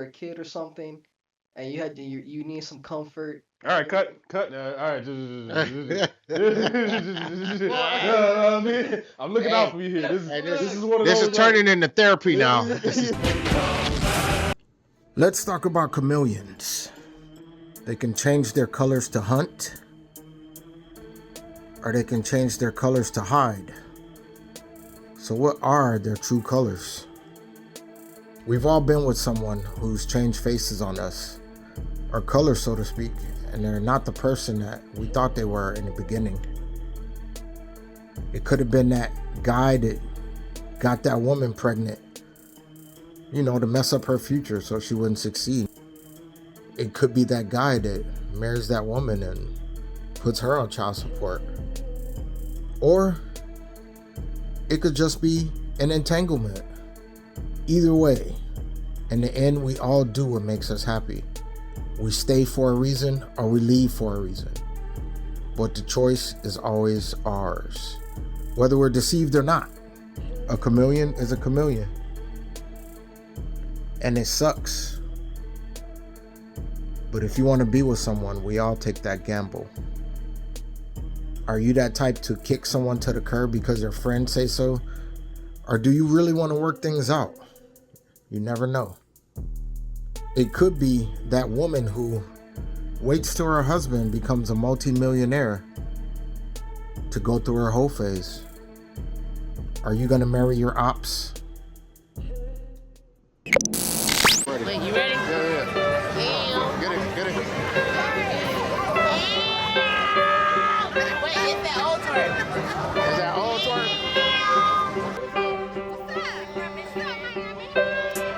a kid or something, and you need some comfort. All right, cut. All right, I mean, I'm looking out for you here. This is one of This those. is turning like, into therapy now. Let's talk about chameleons. They can change their colors to hunt, or they can change their colors to hide. So what are their true colors? We've all been with someone who's changed faces on us, or colors so to speak, and they're not the person that we thought they were in the beginning. It could have been that guy that got that woman pregnant, to mess up her future so she wouldn't succeed. It could be that guy that marries that woman and puts her on child support. Or it could just be an entanglement. Either way, in the end, we all do what makes us happy. We stay for a reason or we leave for a reason. But the choice is always ours, whether we're deceived or not. A chameleon is a chameleon. And it sucks. But if you want to be with someone, we all take that gamble. Are you that type to kick someone to the curb because their friends say so? Or do you really want to work things out? You never know. It could be that woman who waits till her husband becomes a multi-millionaire to go through her whole phase. Are you going to marry your ops? Wait, you ready? Yeah. Get it. Wait, it's that old twerk. Is that old twerk?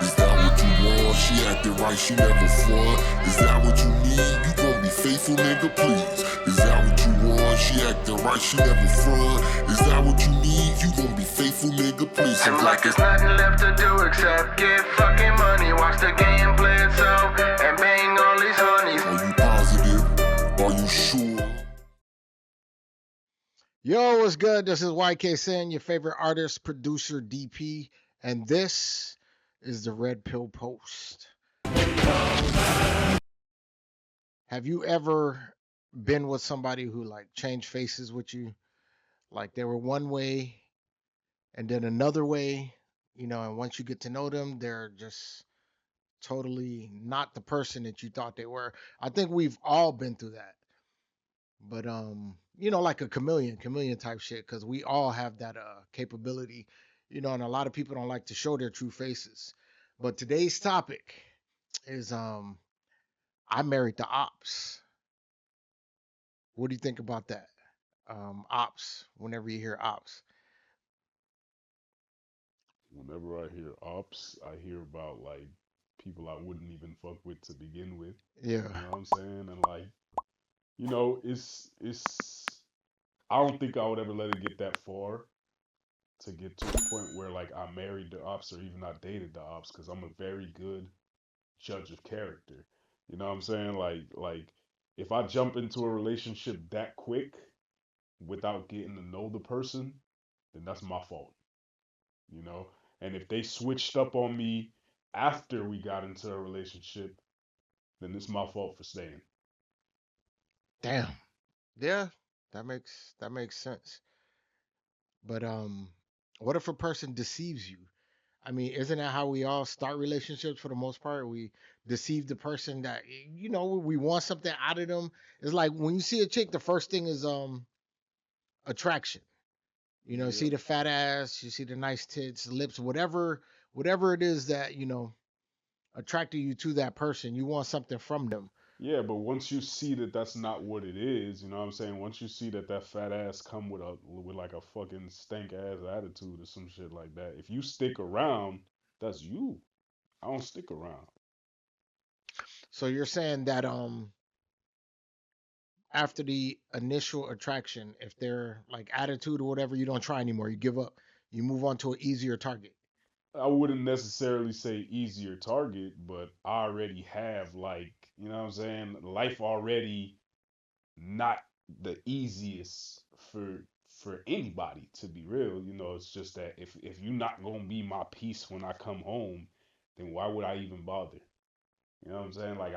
Is that what you want? She acting right, she never front. Is that what you need? You gon' be faithful, nigga, please. Is that what you want? She acting right, she never front. Is that what you need? You gon' be faithful, nigga, please. Seems like there's nothing left to do except get fucking money, watch the game play itself, and bang all these honeys. Are you positive? Are you sure? Yo, what's good? This is YK Sin, your favorite artist, producer, DP, and this is the Red Pill Post. Have you ever been with somebody who changed faces with you? Like they were one way and then another way, and once you get to know them, they're just totally not the person that you thought they were. I think we've all been through that. But like a chameleon type shit, because we all have that capability, and a lot of people don't like to show their true faces. But today's topic is I married the ops. What do you think about that? Ops, whenever you hear ops. Whenever I hear ops, I hear about like people I wouldn't even fuck with to begin with. Yeah. You know what I'm saying? And like, it's. I don't think I would ever let it get that far to get to a point where like I married the ops or even I dated the ops because I'm a very good judge of character. You know what I'm saying? Like if I jump into a relationship that quick without getting to know the person, then that's my fault. You know? And if they switched up on me after we got into a relationship, then it's my fault for staying. Damn. Yeah, that makes sense. But what if a person deceives you? I mean, isn't that how we all start relationships for the most part? We deceive the person that we want something out of them. It's like when you see a chick, the first thing is attraction. You see Yeah. the fat ass, you see the nice tits, lips, whatever it is that, attracted you to that person. You want something from them. Yeah, but once you see that that's not what it is, you know what I'm saying? Once you see that that fat ass come with like a fucking stank ass attitude or some shit like that, if you stick around, that's you. I don't stick around. So you're saying that after the initial attraction, if they're like attitude or whatever, you don't try anymore. You give up. You move on to an easier target. I wouldn't necessarily say easier target, but I already have like, you know what I'm saying? Life already not the easiest for anybody to be real. It's just that if you're not gonna be my peace when I come home, then why would I even bother? You know what I'm saying? Like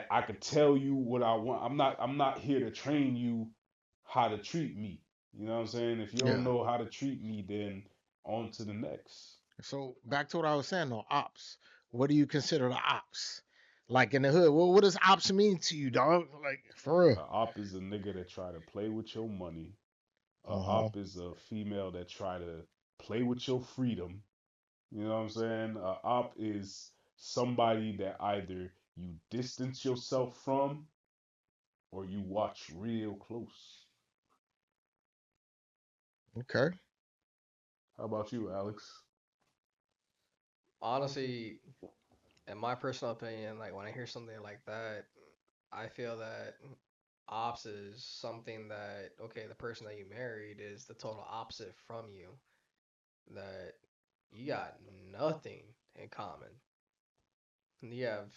I could tell you what I want. I'm not here to train you how to treat me. You know what I'm saying? If you don't Yeah. know how to treat me, then on to the next. So back to what I was saying though, ops. What do you consider the ops? Like in the hood, what does ops mean to you, dog? Like for real. A op is a nigga that try to play with your money. A Uh huh. op is a female that try to play with your freedom. You know what I'm saying? A op is somebody that either you distance yourself from or you watch real close. Okay. How about you, Alex? Honestly, in my personal opinion, like when I hear something like that, I feel that ops is something that, okay, the person that you married is the total opposite from you. That you got nothing in common. You have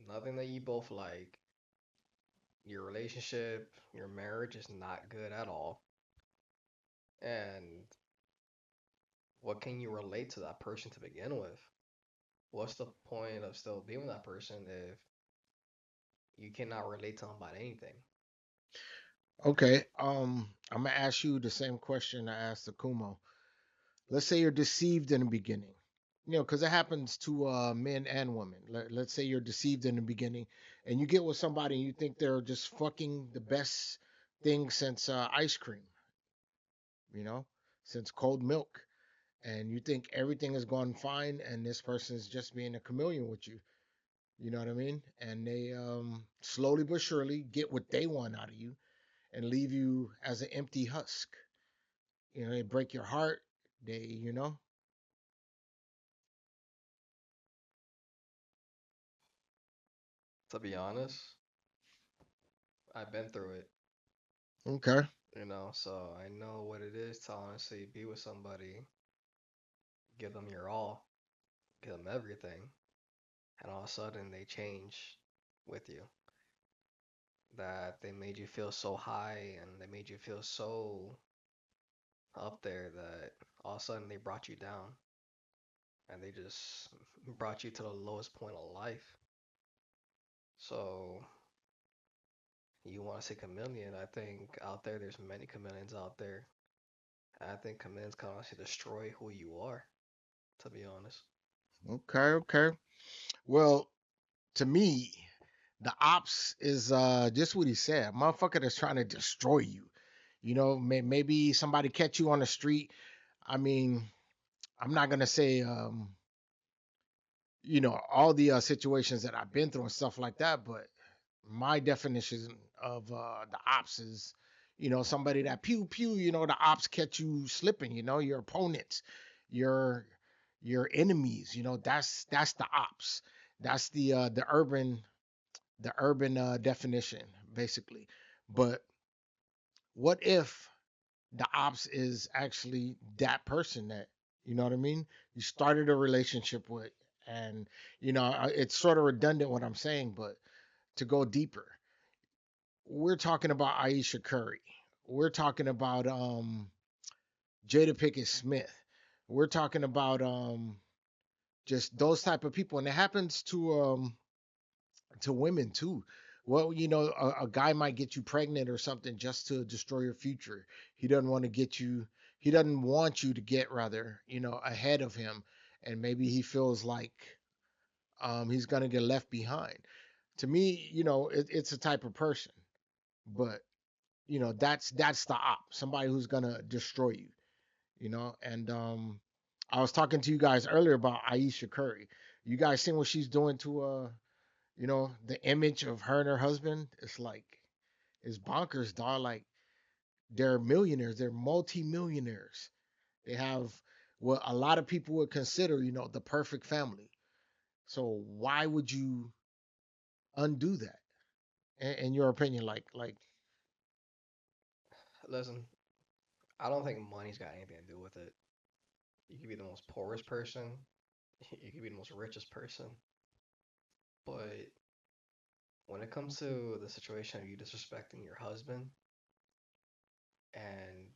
nothing that you both like. Your relationship, your marriage is not good at all. And what can you relate to that person to begin with? What's the point of still being with that person if you cannot relate to them about anything? Okay. I'm gonna ask you the same question I asked Akumo. Let's say you're deceived in the beginning. You know, because it happens to men and women. Let's say you're deceived in the beginning, and you get with somebody and you think they're just fucking the best thing since ice cream. You know, since cold milk, and you think everything is going fine, and this person is just being a chameleon with you. You know what I mean? And they slowly but surely get what they want out of you and leave you as an empty husk. You know, they break your heart. They. To be honest, I've been through it, Okay. so I know what it is to honestly be with somebody, give them your all, give them everything, and all of a sudden they change with you. That they made you feel so high and they made you feel so up there that all of a sudden they brought you down and they just brought you to the lowest point of life. So you want to say chameleon? I think out there there's many chameleons out there. I think chameleons can honestly destroy who you are. To be honest, Okay. Okay. Well, to me, the ops is just what he said. Motherfucker that's trying to destroy you. You know, maybe somebody catch you on the street. I mean, I'm not gonna say all the situations that I've been through and stuff like that, but my definition of the ops is, somebody that pew pew. The ops catch you slipping. Your opponents, your your enemies. That's the ops. That's the urban definition basically. But what if the ops is actually that person that what I mean? You started a relationship with, and it's sort of redundant what I'm saying, but to go deeper, we're talking about Ayesha Curry. We're talking about Jada Pickett Smith. We're talking about just those type of people, and it happens to women too. Well, a guy might get you pregnant or something just to destroy your future. He doesn't want to get you. He doesn't want you to get rather, ahead of him, and maybe he feels like he's gonna get left behind. To me, it's a type of person, but that's the op. Somebody who's gonna destroy you. And I was talking to you guys earlier about Ayesha Curry. You guys seen what she's doing to the image of her and her husband? It's bonkers, dog. Like they're millionaires, they're multi-millionaires. They have what a lot of people would consider, the perfect family. So why would you undo that? In your opinion, like listen, I don't think money's got anything to do with it. You could be the most poorest person, you could be the most richest person, but when it comes to the situation of you disrespecting your husband and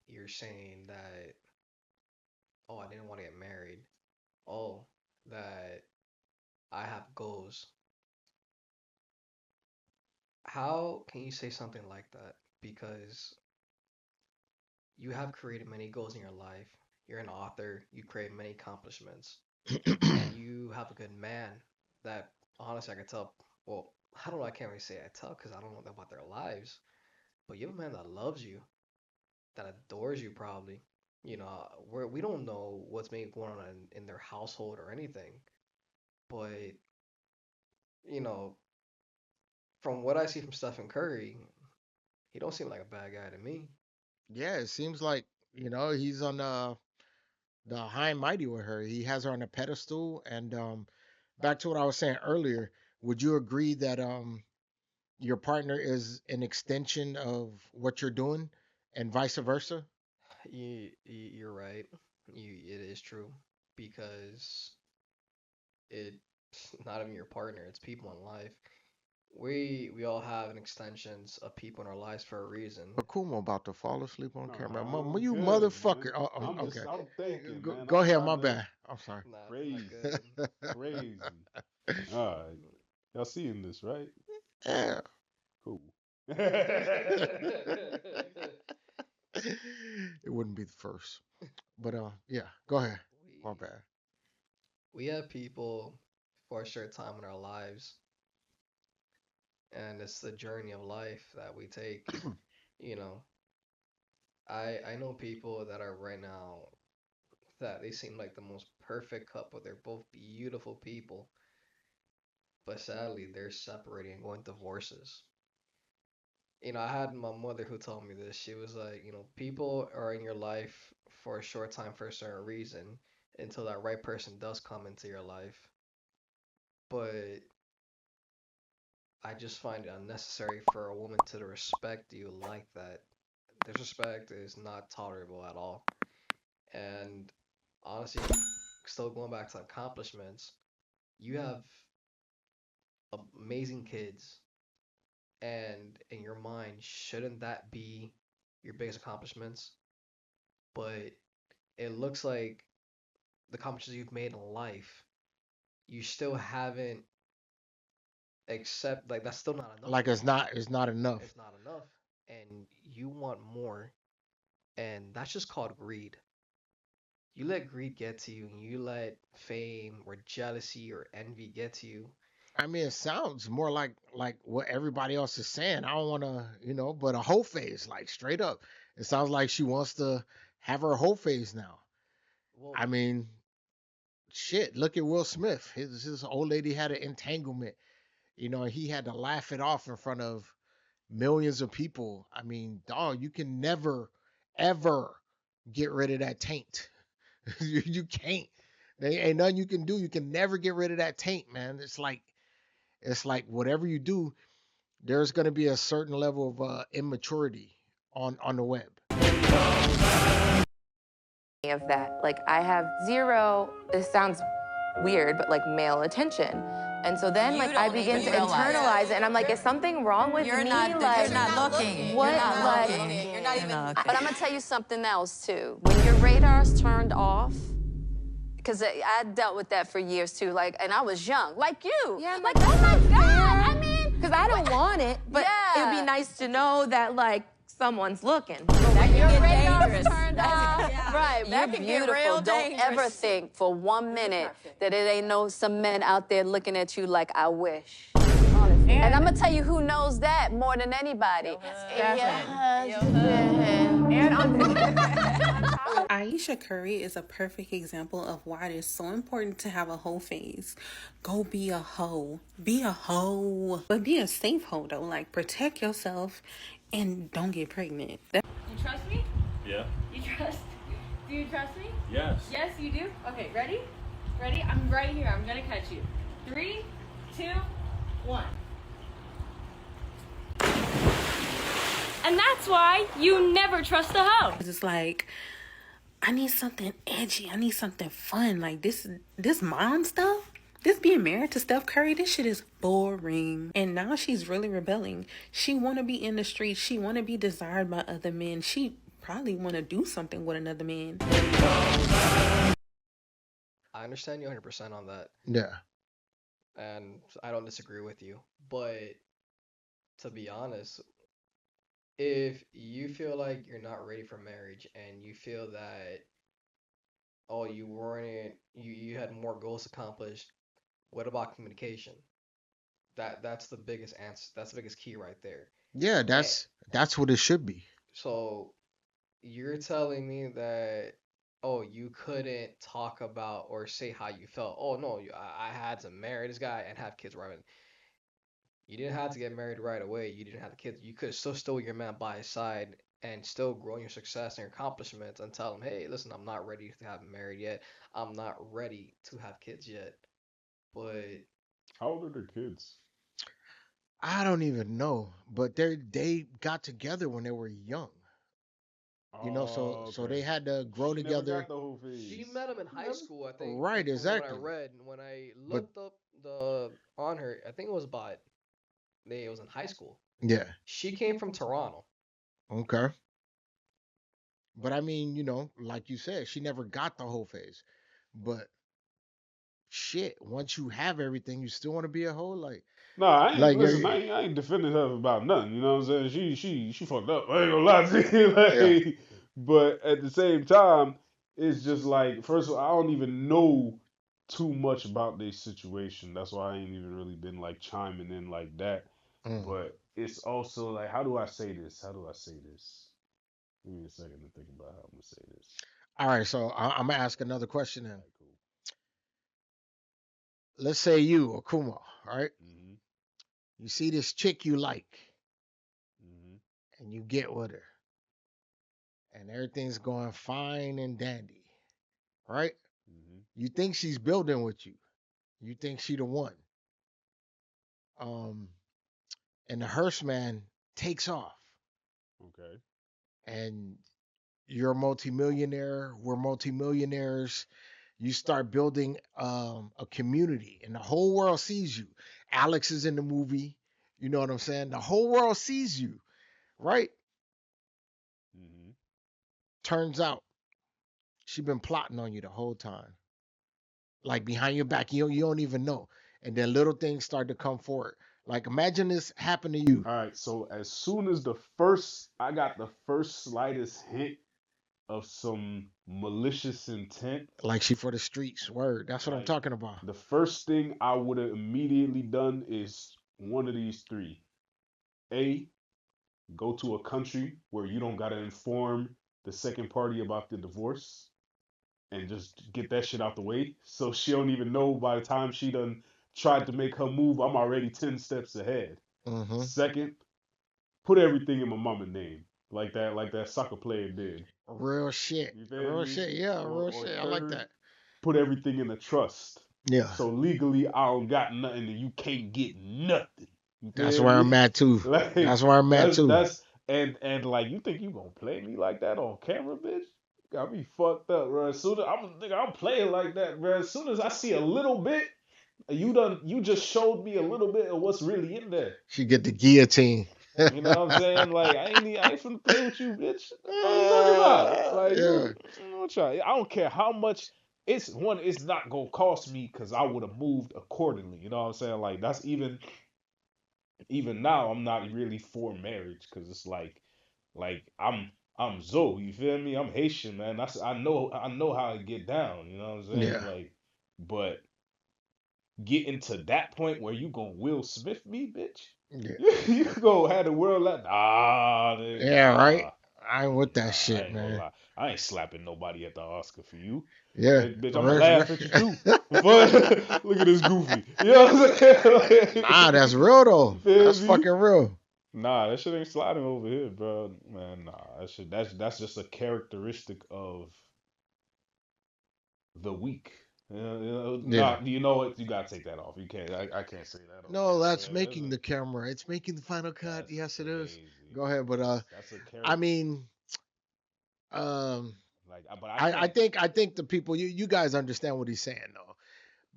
you're saying that, oh, I didn't want to get married, oh, that I have goals. How can you say something like that? Because you have created many goals in your life. You're an author, you create many accomplishments, and you have a good man that honestly I could tell. Well, I don't know, I can't really say I tell because I don't know about their lives, but you have a man that loves you, that adores you probably. We don't know what's maybe going on in their household or anything, but you know, from what I see from Stephen Curry, he don't seem like a bad guy to me. Yeah, it seems like, he's on the high and mighty with her. He has her on a pedestal. And back to what I was saying earlier, would you agree that your partner is an extension of what you're doing and vice versa? You're right. It is true because it's not even your partner, it's people in life. We all have an extensions of people in our lives for a reason. Akumo about to fall asleep on camera. I'm You good, man. motherfucker. Oh, okay. I'm thinking, man. Go I'm ahead. trying My to bad. I'm sorry. Nah, it's not crazy, good. crazy. All right, y'all seeing this, right? Yeah. Cool. It wouldn't be the first. But yeah, go ahead. My we bad. we have people for a short time in our lives, and it's the journey of life that we take. You know, I know people that are right now that they seem like the most perfect couple. They're both beautiful people, but sadly they're separating and going divorces. I had my mother who told me this. She was like, people are in your life for a short time for a certain reason until that right person does come into your life. But I just find it unnecessary for a woman to respect you like that. Disrespect is not tolerable at all. And honestly, still going back to accomplishments, you have amazing kids, and in your mind, shouldn't that be your biggest accomplishments? But it looks like the accomplishments you've made in life, you still haven't accept like that's still not enough Like for you. it's not enough. It's not enough, and you want more, and that's just called greed. You let greed get to you, and you let fame or jealousy or envy get to you. I mean, it sounds more like what everybody else is saying. I don't want to, but a whole face, like straight up. It sounds like she wants to have her whole face now. Well, I mean, shit. Look at Will Smith. His old lady had an entanglement. He had to laugh it off in front of millions of people. I mean, dog, you can never, ever get rid of that taint. You can't. There ain't nothing you can do. You can never get rid of that taint, man. It's like whatever you do, there's gonna be a certain level of immaturity on the web. Of that. Like, I have zero, this sounds weird, but like male attention. And so then, like, I begin to internalize it, and I'm like, is something wrong with me? You're Like, not looking. what? You're not Like, looking. You're not even. But I'm gonna tell you something else too. When your radar's turned off, because I dealt with that for years too. Like, and I was young, like you. Yeah, like, oh my God. I mean, because I don't want it, but Yeah. it'd be nice to know that, like, someone's looking. that your get radar's dangerous. turned off. Yeah. Right, That you're can get beautiful. real Don't ever dangerous. think for 1 minute that it ain't some men out there looking at you like I wish. And I'm gonna tell you who knows that more than anybody. Ayesha Curry is a perfect example of why it is so important to have a hoe phase. Go be a hoe. Be a hoe. But be a safe hoe, though. Like, protect yourself and don't get pregnant. You trust me? Yeah. You trust? Do you trust me? Yes. Yes, you do? Okay, ready? Ready? I'm right here. I'm gonna catch you. 3, 2, 1. And that's why you never trust a hoe. It's like, I need something edgy. I need something fun. Like, this mom stuff, this being married to Steph Curry, this shit is boring. And now she's really rebelling. She want to be in the streets. She want to be desired by other men. She probably want to do something with another man. I understand you 100% on that. Yeah. and I don't disagree with you. But to be honest, if you feel like you're not ready for marriage and you feel that oh you had more goals accomplished, what about communication? That's the biggest answer. That's the biggest key right there. Yeah, And that's what it should be. so you're telling me that oh you couldn't talk about or say how you felt. Oh no, I had to marry this guy and have kids right away. You didn't have to get married right away. You didn't have the kids. You could still with your man by his side and still grow in your success and your accomplishments and tell him, hey, listen, I'm not ready to have married yet. I'm not ready to have kids yet. But How old are their kids? I don't even know, but they got together when they were young. Oh, So okay. they had to grow She never got together. the whole she phase. met him in She high never. school, I think, Right, from what I exactly. read. When I But looked up the on her, I think it was about it was in high school. yeah, She came from Toronto. okay. But I mean, like you said, she never got the whole phase. But shit, once you have everything, you still want to be a hoe, No, I ain't like listen. you're, I ain't defending her about nothing. You know what I'm saying? She fucked up. I ain't gonna lie to you. yeah. Like, but at the same time, it's just like first of all, I don't even know too much about this situation. That's why I ain't even really been like chiming in like that. Mm. But it's also like, how do I say this? How do I say this? Give me a second to think about how I'm gonna say this. All right, so I'm gonna ask another question All then. right, cool. Let's say you, Akumo, all right? Mhm. You see this chick you like, Mhm. and you get with her, and everything's going fine and dandy, right? Mhm. You think she's building with you. You think she the one. Um, and the Hearst man takes off, Okay. and you're a multimillionaire. We're multimillionaires. You start building a community, and the whole world sees you. Alex is in the movie. You know what I'm saying? The whole world sees you, right? Mhm. Turns out she been plotting on you the whole time, like behind your back. You don't even know. And then little things start to come forward. Like imagine this happened to you. All right. So as soon as I got the first slightest hint of some malicious intent, Like she for the streets. Word. That's what I'm like talking about. the first thing I would have immediately done is one of these three. A, go to a country where you don't gotta inform the second party about the divorce and just get that shit out the way. So she don't even know by the time she done tried to make her move, I'm already 10 steps ahead. Mm-hmm. Second, put everything in my mama name. Like that soccer player did. Real shit. You feel Real me? shit. Yeah, real Or shit. I like third, that. put everything in a trust. Yeah. So legally I don't got nothing and you can't get nothing. You That's feel where I'm me? at too. Like That's where I'm at too. that's and like you think you gonna play me like that on camera, bitch? Got me fucked up, bro. As soon as I'm playing like that, bro. As soon as I see a little bit, you just showed me a little bit of what's really in there. She get the guillotine. You know what I'm saying? Like I ain't finna play with you, bitch. What are you talking about? Like Yeah. I don't care how much. It's not gonna cost me because I would have moved accordingly. You know what I'm saying? Like that's even now I'm not really for marriage because it's like I'm Zoe. You feel me? I'm Haitian, man. I know how to get down. You know what I'm saying? Yeah. Like, but getting to that point where you gonna Will Smith me, bitch. Yeah. You gonna have the world like nah, nigga, Yeah, right. nah. I ain't with that Nah, I shit, ain't gonna man. lie. I ain't slapping nobody at the Oscar for you. Yeah. Bitch, I'ma Real, laugh at you too. But look at this goofy. You know what I'm nah, saying? that's real You though. feel That's me? fucking real. Nah, that shit ain't sliding over here, bro. Man, nah. That's just a characteristic of the weak. Yeah. Nah, you know what? You gotta take that off. You can't. I can't say that on No, camera. that's Man. making the camera. It's making the final cut. That's Yes, it is. crazy. Go ahead, but That's a I character. mean, um, Like, but I I can't. think the people you guys understand what he's saying though.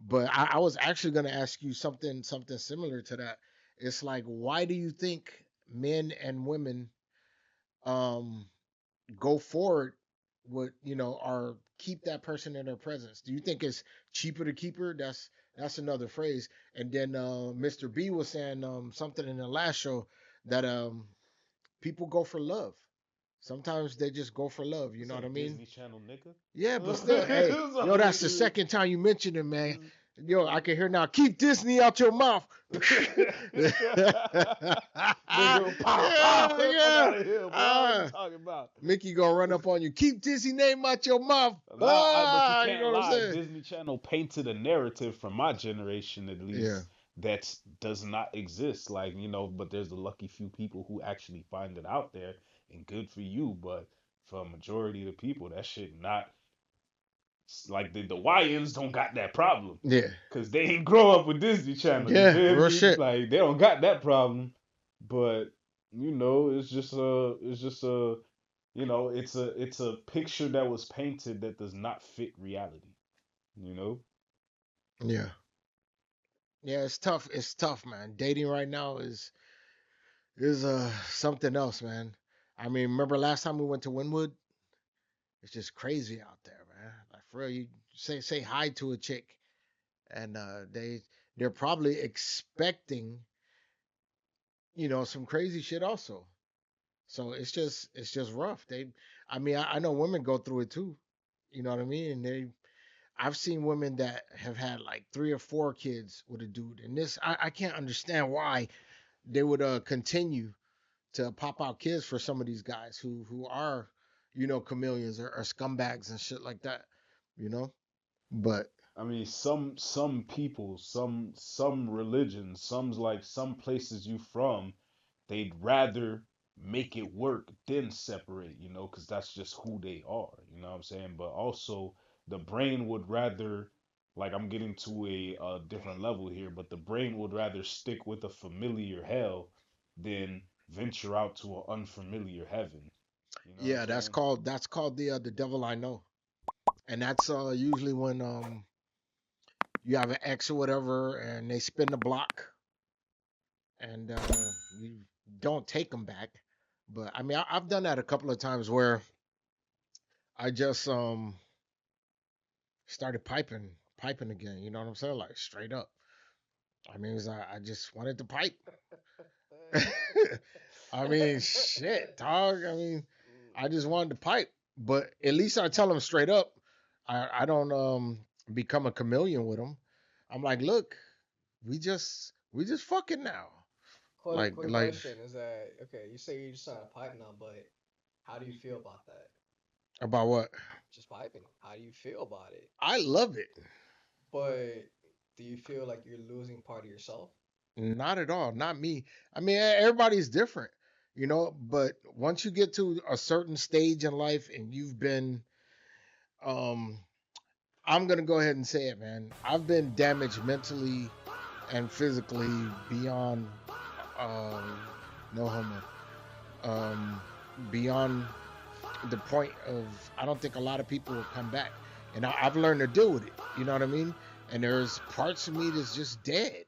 But I was actually gonna ask you something similar to that. It's like, why do you think men and women um go forward with or keep that person in their presence? Do you think it's cheaper to keep her? That's another phrase. And then Mr. B was saying something in the last show that people go for love. Sometimes they just go for love. You It's know a what I mean? Disney Channel nigga. Yeah, but still, hey, yo, that's the second time you mentioned it, man. Yo, I can hear now. Keep Disney out your mouth. Nigga, pow, pow. Yeah, Fuck yeah. out of here, bro. What you talking about? Mickey gonna run up on you. Keep Disney name out your mouth. Nah, but you You can't know what I'm lie. saying? Disney Channel painted a narrative from my generation, at Yeah. least, that does not exist. Like, but there's a lucky few people who actually find it out there, and good for you. But for a majority of the people, that shit not like the YNs don't got that problem. Yeah. Cause they ain't grow up with Disney Channel. You Yeah, feel real me? shit. Like they don't got that problem. But it's a picture that was painted that does not fit reality. You know? Yeah. Yeah, it's tough. It's tough, man. Dating right now is something else, man. I mean, remember last time we went to Wynwood? It's just crazy out there, man. Like for real, you say hi to a chick, and they're probably expecting, some crazy shit also. So it's just rough. I mean, I know women go through it too. You know what I mean? And I've seen women that have had like 3 or 4 kids with a dude, and I can't understand why they would continue to pop out kids for some of these guys who are, chameleons or scumbags and shit like that, you know. But I mean, some people, some religions, some places you from, they'd rather make it work than separate, because that's just who they are, you know what I'm saying? But also, the brain would rather, like, I'm getting to a different level here, but the brain would rather stick with a familiar hell than venture out to an unfamiliar heaven. You know what I'm yeah, that's saying? called that's called the devil I know, and that's usually when you have an ex or whatever, and they spin the block, and you don't take them back. But I mean, I've done that a couple of times where I just started piping again. You know what I'm saying? Like straight up. I mean, I just wanted to pipe. I mean, shit, dog. I mean, I just wanted to pipe, but at least I tell them straight up. I don't become a chameleon with them. I'm like, look, we just fucking now. Quick Like question is that okay? You say you're just trying to pipe now, but how do you feel about that? about what? Just piping. How do you feel about it? I love it. But do you feel like you're losing part of yourself? Not at all. Not me. I mean, everybody's different, but once you get to a certain stage in life and you've been um I'm gonna go ahead and say it, man. I've been damaged mentally and physically beyond um no homo. Um beyond the point of I don't think a lot of people will come back. And I've learned to deal with it. You know what I mean? And there's parts of me that's just dead.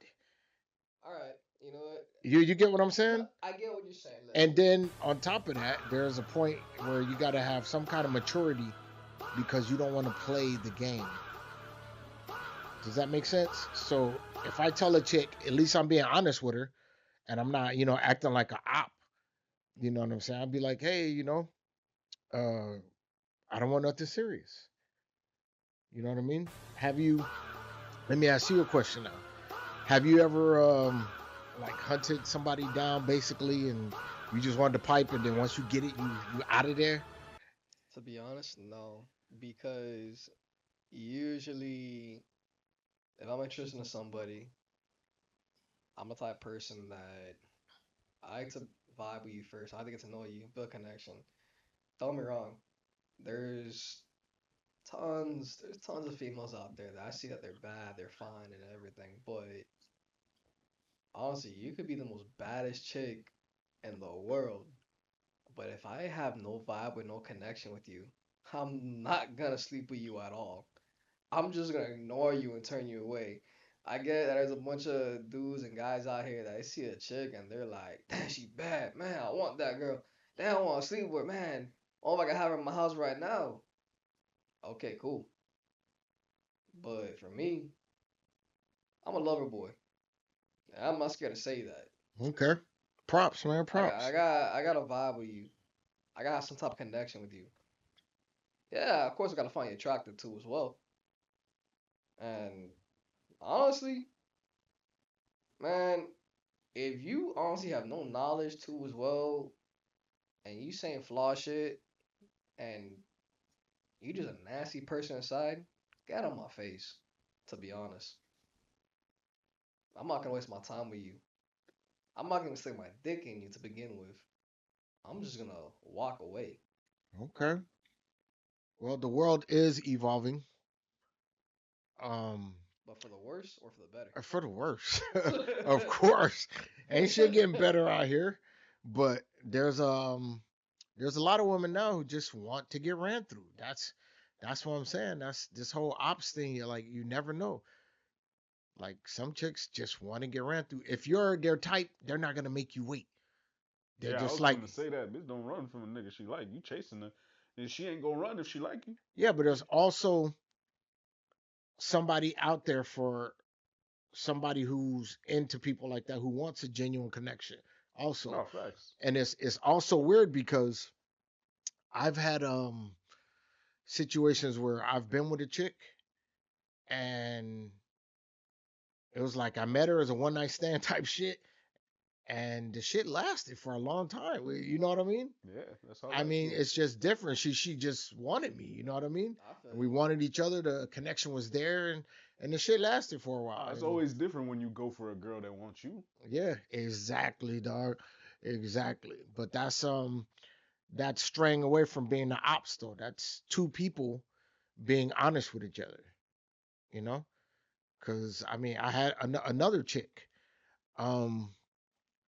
All right, you know what? You get what I'm No, saying? I get what you're saying. And Listen, then on top of that, there's a point where you got to have some kind of maturity because you don't want to play the game. Does that make sense? So if I tell a chick, at least I'm being honest with her, and I'm not, acting like a op. You know what I'm saying? I'd be like, hey, uh, I don't want nothing serious. You know what I mean? Have you? Let me ask you a question now. Have you ever like hunted somebody down basically, and you just wanted to pipe, and then once you get it, you out of there? to be honest, no, because usually if I'm interested in somebody, I'm the type of person that I like to vibe with you first. I like to get to know you, build connection. Don't get me wrong. There's there's tons of females out there that I see that they're bad, they're fine and everything, but honestly, you could be the most baddest chick in the world, but if I have no vibe with no connection with you, I'm not gonna sleep with you at all. I'm just gonna ignore you and turn you away. I get that there's a bunch of dudes and guys out here that they see a chick and they're like, damn, she bad, man. I want that girl. Damn, I want to sleep with her, man. Oh, if I can have her in my house right now. Okay, cool. But for me, I'm a lover boy. I'm not scared to say that. Okay. Props, man. I got, I Props. got, I got a vibe with you. I got some type of connection with you. Yeah, of course I gotta find you attractive too as well. And honestly, man, if you honestly have no knowledge too as well, and you saying flaw shit, and you just a nasty person inside, get out of my face. To be honest, I'm not gonna waste my time with you. I'm not gonna stick my dick in you to begin with. I'm just gonna walk away. Okay. Well, the world is evolving. Um, But for the worse or for the better? for the worse, of course. Ain't shit getting better out here. But there's a lot of women now who just want to get ran through. That's what I'm saying. That's this whole ops thing. You're like, you never know. Like some chicks just want to get ran through. If you're their type, they're not gonna make you wait. They're Yeah, I just was like, gonna say that. Bitch don't run from a nigga she like. You chasing her. And she ain't gonna run if she like you. yeah, but there's also somebody out there for somebody who's into people like that who wants a genuine connection also. No, facts. And it's also weird because I've had situations where I've been with a chick and it was like I met her as a one night stand type shit and the shit lasted for a long time. You know what I mean? Yeah, that's how I that mean, goes. it's just different. She just wanted me, you know what I mean? I feel And we you. wanted each other, the connection was there and the shit lasted for a while. It's And always different when you go for a girl that wants you. yeah, exactly, dog. Exactly. But that's straying away from being the ops though. That's two people being honest with each other, you know? Cause I mean, I had another chick. Um,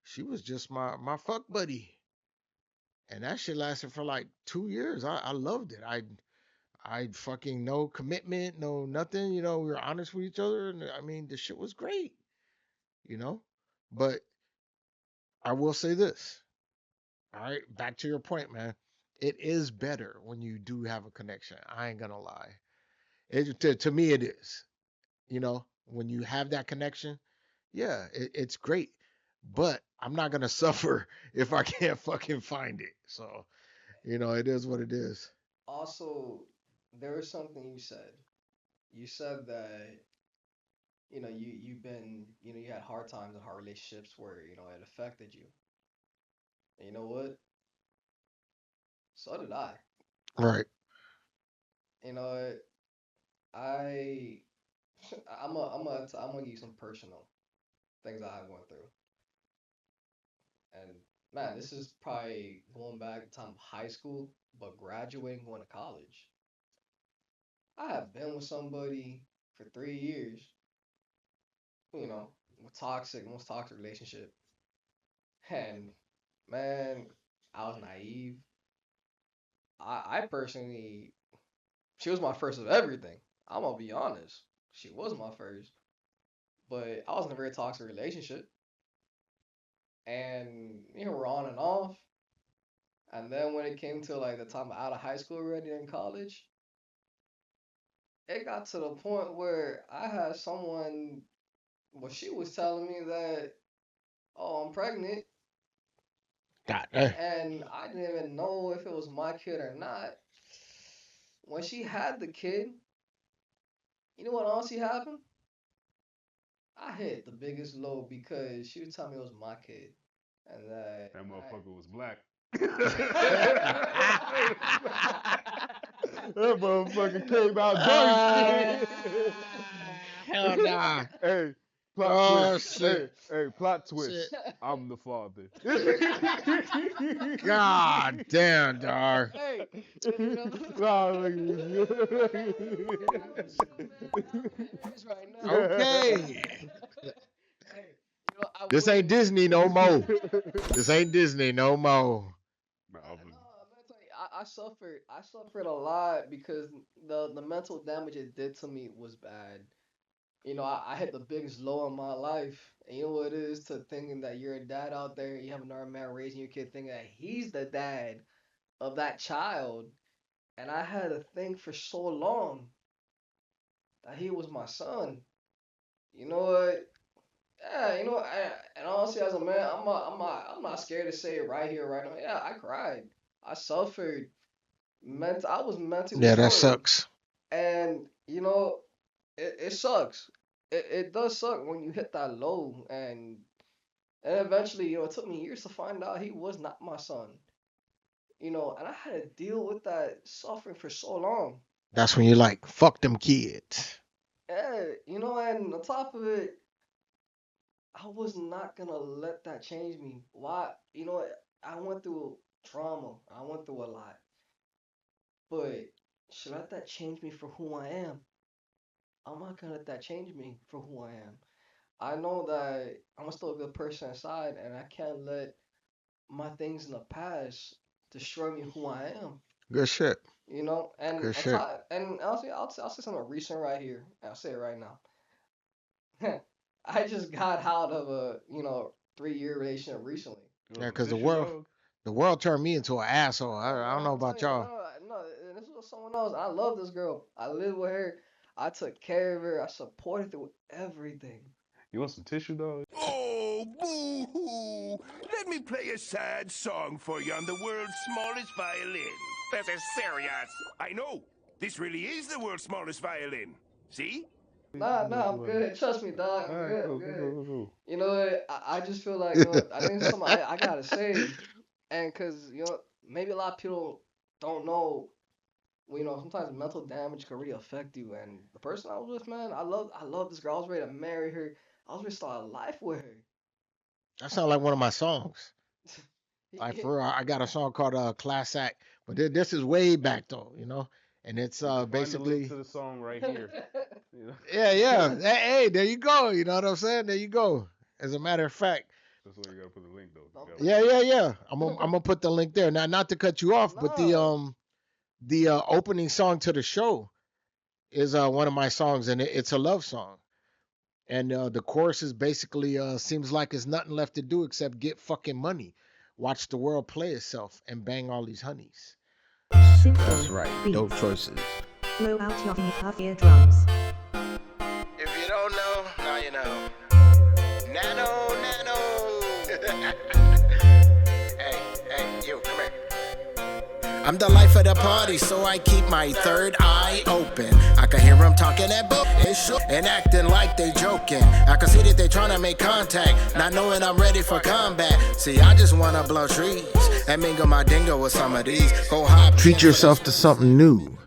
she was just my fuck buddy, and that shit lasted for like 2 years. I loved it. I fucking no commitment, no nothing. You know, we were honest with each other, and I mean, the shit was great. You know, but I will say this. All right, back to your point, man. It is better when you do have a connection. I ain't gonna lie. To me, it is. You know, when you have that connection, yeah, it's great. But I'm not gonna suffer if I can't fucking find it. So, it is what it is. Also, there was something you said. You said that you had hard times and hard relationships where it affected you. And you know what? So did I. Right. You know what? I I'm gonna give you some personal things I went through. And man, this is probably going back to time of high school, but graduating, going to college. I have been with somebody for 3 years, you know, most toxic relationship. And man, I was naive. I personally, she was my first of everything. I'm gonna be honest. She was my first, but I was in a very toxic relationship, and we're on and off. And then when it came to like the time out of high school already in college, it got to the point where I had someone. Well, she was telling me that, oh, I'm pregnant, God, and I didn't even know if it was my kid or not. When she had the kid, you know what honestly happened? I hit the biggest low because she was telling me it was my kid, and that That motherfucker was black. That motherfucker came out dark skin. hell nah. Hey, plot Oh twist. shit. Hey, plot Shit. twist. I'm the father. God damn, dog. hey, Nah, nigga. this right now. Okay. Hey, I This ain't wouldn't. Disney no more. This ain't Disney no more. Nah, No, I'm gonna tell you, I suffered a lot because the mental damage it did to me was bad. I hit the biggest low in my life. And you know what it is to thinking that you're a dad out there, you have another man raising your kid, thinking that he's the dad of that child. And I had to think for so long that he was my son. You know what? Yeah, you know, and honestly, as a man, I'm not scared to say it right here, right now. Yeah, I cried. I suffered. I was mentally Yeah, that destroyed, sucks. and you know, it sucks. It does suck when you hit that low, and eventually, you know, it took me years to find out he was not my son. You know, and I had to deal with that suffering for so long. That's when you're like, fuck them kids. Yeah, you know, and on top of it, I was not gonna let that change me. Why? You know, I went through trauma. I went through a lot. But should I let that change me for who I am? I'm not gonna let that change me for who I am. I know that I'm still a good person inside, and I can't let my things in the past destroy me who I am. Good shit. You know, and Good on shit. top, and I'll say something recent right here. I'll say it right now. I just got out of a 3-year relationship recently. Yeah, because the world turned me into an asshole. I don't know I'm telling about you, y'all. no, and this was someone else. I love this girl. I lived with her. I took care of her. I supported her with everything. You want some tissue, dog? Oh, boo-hoo! Let me play a sad song for you on the world's smallest violin. This is serious. I know. This really is the world's smallest violin. See? Nah, I'm good. Trust me, dog. I'm All right, good. I'm cool, cool, good. cool, cool. You know what? I just feel like I think it's something I gotta say, and cause maybe a lot of people don't know. Well, sometimes mental damage can really affect you. And the person I was with, man, I love this girl. I was ready to marry her. I was ready to start a life with her. That sounds like one of my songs. Like for real, I got a song called Class Act, but this is way back though, and it's You can find the link basically to the song right here. You know? yeah. Hey, there you go. You know what I'm saying? There you go. As a matter of fact, That's why you gotta put the link though. yeah. I'm gonna put the link there. Now, not to cut you off, but Nah. the opening song to the show is one of my songs, and it's a love song. And the chorus is basically seems like there's nothing left to do except get fucking money, watch the world play itself, and bang all these honeys. That's right. Dope choices. Blow out your puff eardrums. If you don't know, now you know. Nano. Hey, you, come here. I'm the life of the party, so I keep my third eye open. I can hear them talking that bullshit and acting like they joking. I can see that they trying to make contact, not knowing I'm ready for combat. See, I just wanna blow trees and mingle my dingo with some of these. Go hop. Treat yourself to something new.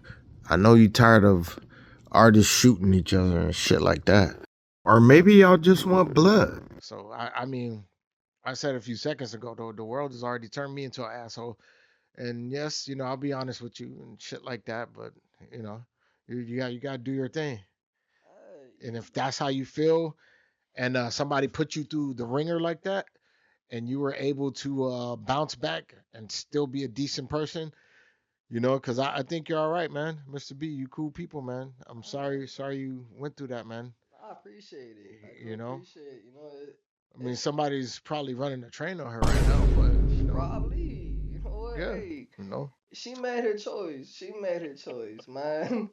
I know you're tired of artists shooting each other and shit like that. Or maybe y'all just want blood. So, I mean, I said a few seconds ago, though, the world has already turned me into an asshole. And yes, I'll be honest with you and shit like that, but you got to do your thing. And if that's how you feel, and somebody put you through the ringer like that, and you were able to bounce back and still be a decent person, because I think you're all right, man. Mr. B, you cool people, man. I'm sorry you went through that, man. I appreciate it. I do You know, appreciate it. I mean, somebody's probably running a train on her right now, but probably. You know what? yeah, Hey, she made her choice. She made her choice, man.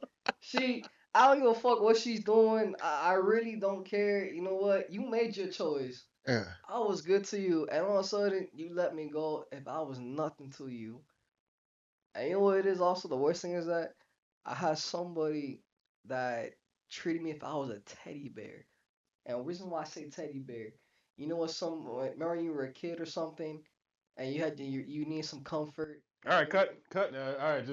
I don't give a fuck what she's doing. I really don't care. You know what? You made your choice. Yeah. I was good to you, and all of a sudden you let me go. If I was nothing to you, and you know what it is. Also, the worst thing is that I had somebody that treated me if I was a teddy bear. And the reason why I say teddy bear, you know what? Remember you were a kid or something, and you need some comfort. All right, cut. All right,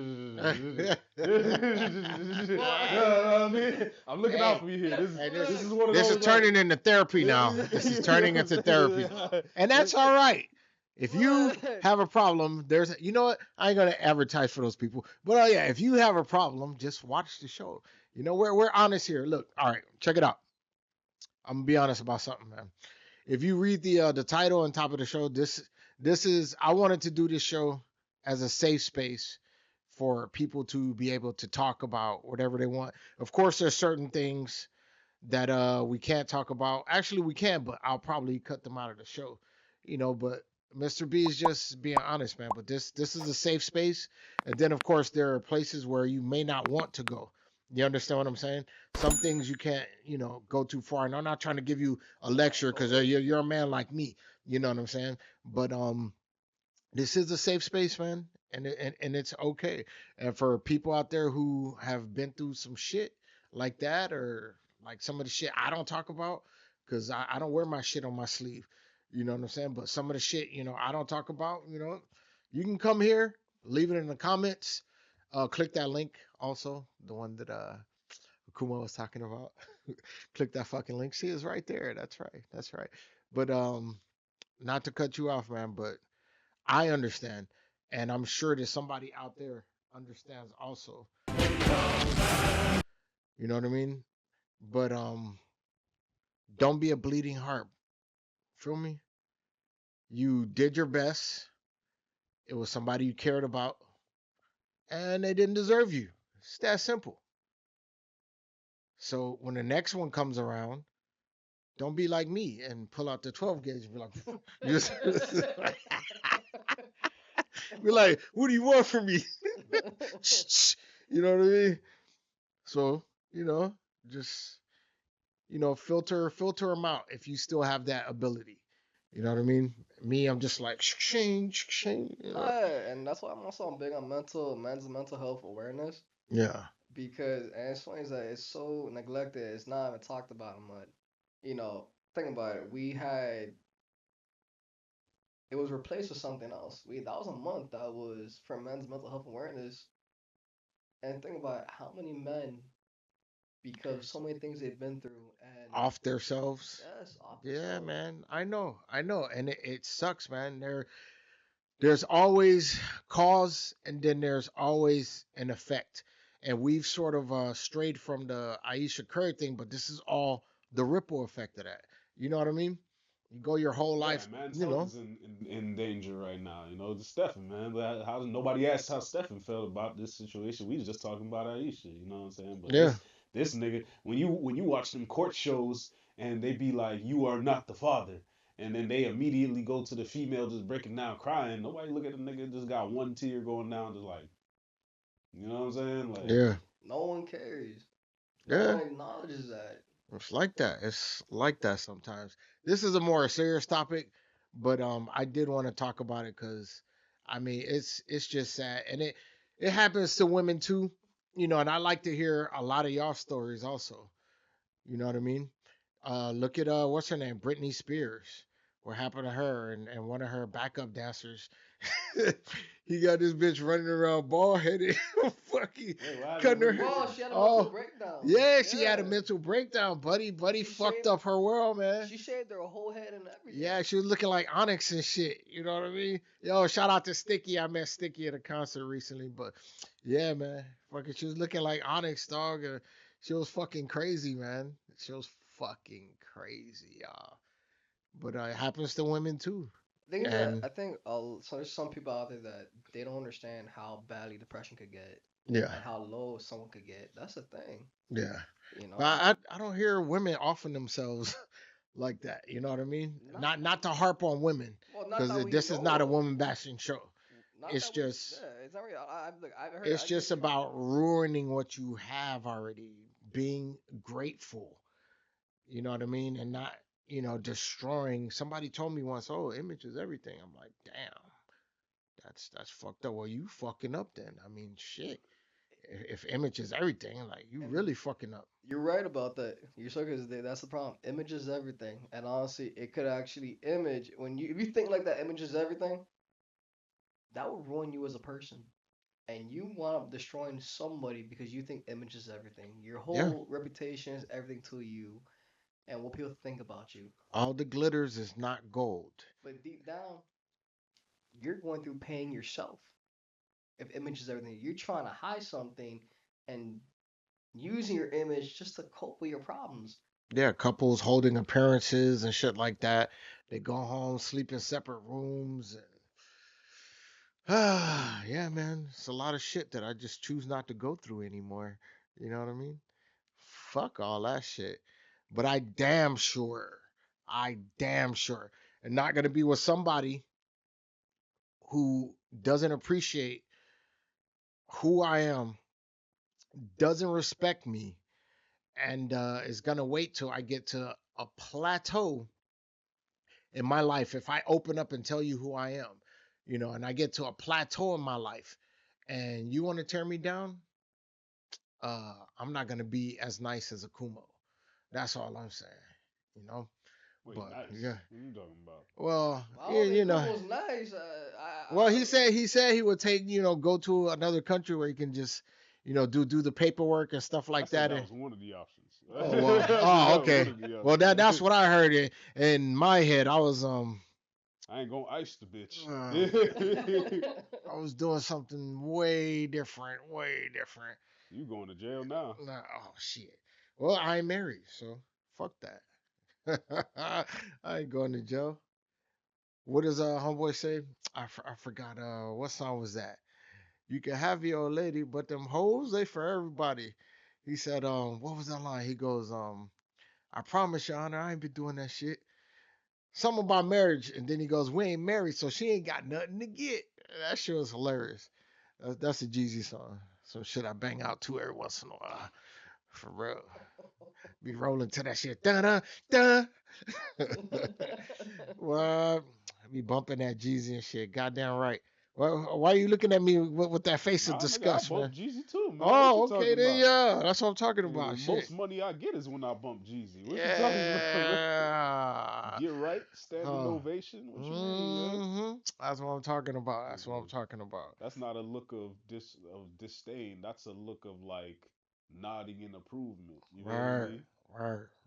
I'm looking out for you here. This is one of those. This is turning into therapy now. This is turning into therapy, and that's all right. If you have a problem, you know what? I ain't gonna advertise for those people, but yeah, if you have a problem, just watch the show. We're honest here. Look, all right, check it out. I'm gonna be honest about something, man. If you read the title on top of the show, this is I wanted to do this show as a safe space for people to be able to talk about whatever they want. Of course, there's certain things that we can't talk about. Actually, we can, but I'll probably cut them out of the show. But Mr. B is just being honest, man. But this is a safe space. And then, of course, there are places where you may not want to go. You understand what I'm saying? Some things you can't, go too far. And I'm not trying to give you a lecture because you're a man like me. You know what I'm saying? But this is a safe space, man, and it's okay. And for people out there who have been through some shit like that, or like some of the shit I don't talk about, because I don't wear my shit on my sleeve. You know what I'm saying? But some of the shit, I don't talk about. You can come here, leave it in the comments. Click that link also, the one that Akumo was talking about. Click that fucking link. See, it's right there. That's right. That's right. But not to cut you off, man, but I understand, and I'm sure that somebody out there understands also. You know what I mean? But don't be a bleeding heart. Feel me? You did your best. It was somebody you cared about, and they didn't deserve you. It's that simple. So when the next one comes around, don't be like me and pull out the 12 gauge and be like, just be like, what do you want from me? You know what I mean? So, just filter them out if you still have that ability. You know what I mean? Me, I'm just like change. And that's why I'm also big on men's mental health awareness. Yeah. Because and it's funny is that it's so neglected. It's not even talked about much. Think about it. It was replaced with something else. That was a month that was for men's mental health awareness. And think about how many men, because so many things they've been through and Off themselves. Yes, off Yeah, themselves. man. I know, and it sucks, man. There's always cause, and then there's always an effect. And we've sort of strayed from the Ayesha Curry thing, but this is all the ripple effect of that. You know what I mean? You go your whole life, Yeah, man's health is in danger right now. The Stephen, man. But how nobody asked how Stephen felt about this situation. We was just talking about Aisha. You know what I'm saying? But Yeah. this nigga, when you watch them court shows and they be like, "You are not the father," and then they immediately go to the female just breaking down crying. Nobody look at the nigga just got one tear going down, just like, you know what I'm saying? Like, Yeah. No one cares. No Yeah. one acknowledges that. It's like that. It's like that sometimes. This is a more serious topic, but I did want to talk about it because I mean it's just sad, and it happens to women too, and I like to hear a lot of y'all stories also. You know what I mean? Look at what's her name, Britney Spears. What happened to her and one of her backup dancers? He got this bitch running around bald headed, fucking cutting her. Well, she had a mental breakdown. Yeah, she had a mental breakdown, buddy. Buddy fucked up her world, man. She shaved her whole head and everything. Yeah, she was looking like Onyx and shit. You know what I mean? Yo, shout out to Sticky. I met Sticky at a concert recently, but yeah, man, fucking, she was looking like Onyx, dog. She was fucking crazy, man. She was fucking crazy, y'all. But it happens to women too. I think so there's some people out there that they don't understand how badly depression could get. Yeah. And how low someone could get. That's the thing. Yeah. But I don't hear women offering themselves like that. You know what I mean? Not to harp on women, because this is not a woman bashing show. It's just it's just about ruining what you have already, being grateful. You know what I mean? And not, destroying. Somebody told me once, "Oh, image is everything." I'm like, damn, that's fucked up. Well, you fucking up then. I mean, shit. If image is everything, like, you really fucking up. You're right about that. You're so because that's the problem. Image is everything, and honestly, it could actually image if you think like that. Image is everything. That would ruin you as a person, and you wind up destroying somebody because you think image is everything. Your whole reputation is everything to you, and what people think about you. All the glitters is not gold. But deep down, you're going through pain yourself. If image is everything, you're trying to hide something and using your image just to cope with your problems. Yeah, couples holding appearances and shit like that. They go home, sleep in separate rooms. Yeah, man. It's a lot of shit that I just choose not to go through anymore. You know what I mean? Fuck all that shit. But I damn sure, am not going to be with somebody who doesn't appreciate who I am doesn't respect me and is gonna wait till I get to a plateau in my life, if I open up and tell you who I am, and I get to a plateau in my life and you want to tear me down, I'm not gonna be as nice as Akumo. That's all I'm saying. Wait, But nice. yeah. What are you talking about? Well, I yeah, don't think Kumo's nice. Well, he said he would take, go to another country where he can just, do the paperwork and stuff like that. That was one of the options. Oh, well, oh, okay. Well, that's what I heard in my head. I was I ain't gonna ice the bitch. I was doing something way different, way different. You going to jail now? Nah, oh shit. Well, I ain't married, so fuck that. I ain't going to jail. What does homeboy say? I forgot. What song was that? You can have your old lady, but them hoes they for everybody. He said, what was that line? He goes, I promise you, Honor, I ain't been doing that shit. Something about marriage, and then he goes, we ain't married, so she ain't got nothing to get. That shit was hilarious. That's a Jeezy song. Some shit I bang out to every once in a while. For real. Be rolling to that shit. Da da. Well, I be bumping that Jeezy and shit. Goddamn right. Well, why are you looking at me with that face of disgust, nigga, I man? bump Jeezy too, man. Oh, okay, then yeah. That's what I'm talking about. The shit. most money I get is when I bump Jeezy. What you talking about? Get right, standing ovation. What you mean? Man? That's what I'm talking about. That's what I'm talking about. That's not a look of disdain. That's a look of like nodding in approval. You know what I mean?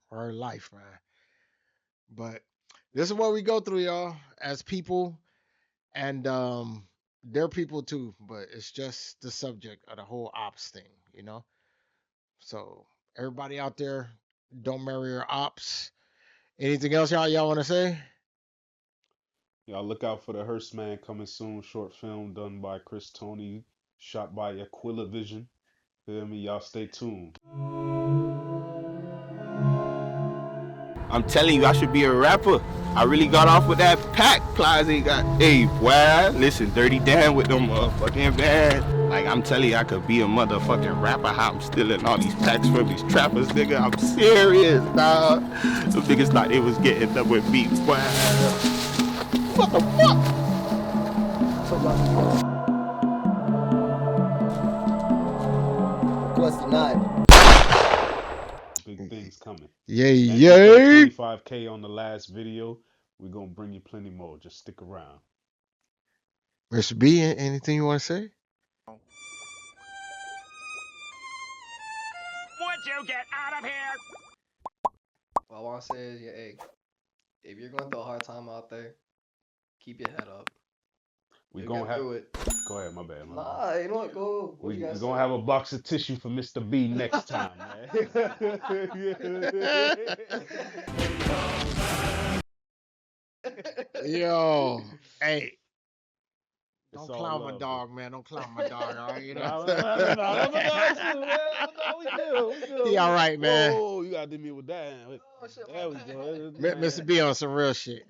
Word life, man. But this is what we go through, y'all, as people, and they're people too. But it's just the subject of the whole ops thing, So everybody out there, don't marry your ops. Anything else y'all want to say? Y'all look out for the Hearst Man coming soon. Short film done by Chris Tony, shot by Aquila Vision. Feel me? Y'all stay tuned. I'm telling you, I should be a rapper. I really got off with that pack. Plies ain't got. Hey, boy, listen, Dirty Dan with them motherfucking band. Like, I'm telling you, I could be a motherfucking rapper. How I'm stealing all these packs from these trappers, nigga. I'm serious, dog. The niggas thought they was getting up with me. Boy. What the fuck? What's the night? Big things coming. Yay! 25K on the last video. We're gonna bring you plenty more. Just stick around. Mr.B, anything you want to say? Would you get out of here? What I want to say is, yeah, hey, if you're going through a hard time out there, keep your head up. We gonna have it. Go ahead, my bad. Nah, you know what? Go. We're gonna have a box of tissue for Mr. B next time, man. Yo, hey. Don't clown my dog, man. Don't clown my dog, all right? He all right, man. Oh, you gotta do me with that. There we go. Mr. B on some real shit.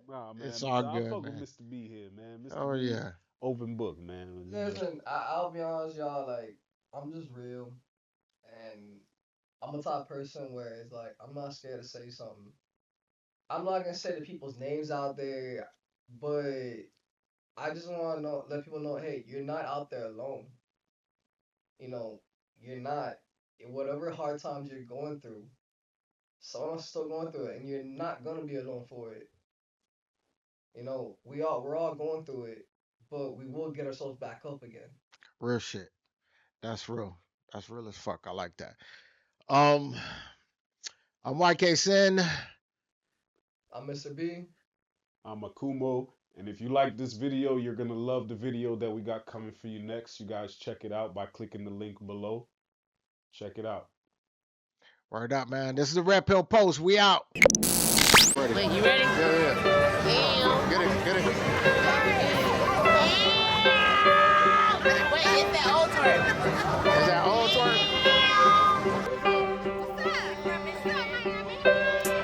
Nah, man. It's all good, I fuck man. with Mr. B here, man. Mr. Oh, B, yeah. open book, man. Listen, I'll be honest, y'all. Like, I'm just real, and I'm a type of person where it's like I'm not scared to say something. I'm not gonna say the people's names out there, but I just want to let people know, hey, you're not out there alone. You're not. Whatever hard times you're going through, someone's still going through it, and you're not gonna be alone for it. We're all going through it, but we will get ourselves back up again. Real shit. That's real. That's real as fuck. I like that. I'm YK Sin. I'm Mr. B. I'm Akumo. And if you like this video, you're going to love the video that we got coming for you next. You guys check it out by clicking the link below. Check it out. Word up, man. This is the Red Pill Post. We out. Ready. Wait, you ready? Yeah. Get it. Wait, it's that old twerk. Is that old twerk?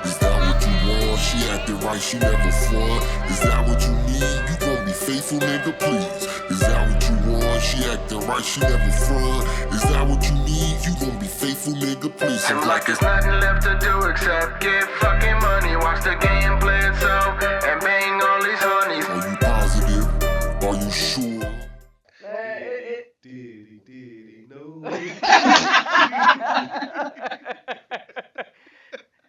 Is that what you want? She acted right. right, she never front. Is that what you need? You gon' be faithful, nigga, please. Is that what you want? She acting right, she never front. Is that what you need? You gon' be faithful, nigga, please. Seems like there's nothing left to do except get fucking money, watch the game play itself,